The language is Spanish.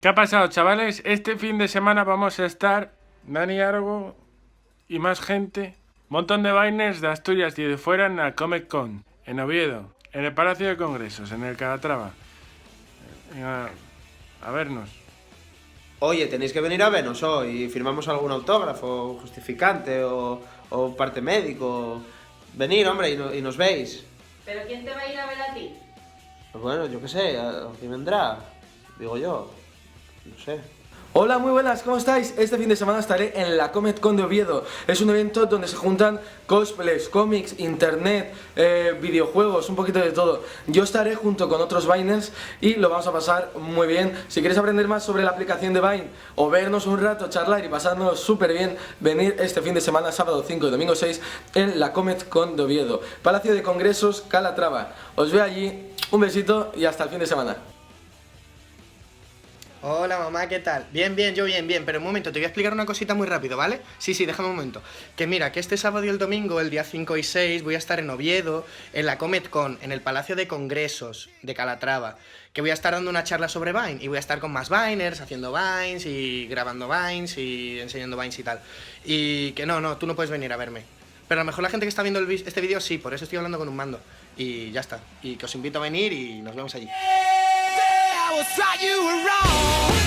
¿Qué ha pasado, chavales? Este fin de semana vamos a estar Dani Argo y más gente, montón de vainers de Asturias y de fuera en la Comic Con, en Oviedo, en el Palacio de Congresos, en el Calatrava. A vernos. Oye, tenéis que venir a vernos hoy. Firmamos algún autógrafo, justificante o parte médico. Venir, hombre, y nos veis. ¿Pero quién te va a ir a ver a ti? Pues bueno, yo qué sé, ¿quién vendrá? Digo yo. No sé. Hola, muy buenas, ¿cómo estáis? Este fin de semana estaré en la Comic Con de Oviedo. Es un evento donde se juntan cosplays, cómics, internet, videojuegos, un poquito de todo. Yo estaré junto con otros Viners y lo vamos a pasar muy bien. Si queréis aprender más sobre la aplicación de Vine o vernos un rato, charlar y pasarnos súper bien, venir este fin de semana, sábado 5 y domingo 6, en la Comic Con de Oviedo. Palacio de Congresos, Calatrava. Os veo allí, un besito y hasta el fin de semana. Hola mamá, ¿qué tal? Bien, yo bien, pero un momento, te voy a explicar una cosita muy rápido, ¿vale? Sí, déjame un momento. Que mira, que este sábado y el domingo, el día 5 y 6, voy a estar en Oviedo, en la Comic Con, en el Palacio de Congresos de Calatrava, que voy a estar dando una charla sobre Vine, y voy a estar con más Viners, haciendo Vines, y grabando Vines, y enseñando Vines y tal. Y que no, tú no puedes venir a verme. Pero a lo mejor la gente que está viendo este vídeo sí, por eso estoy hablando con un mando. Y ya está. Y que os invito a venir y nos vemos allí. I will try you wrong.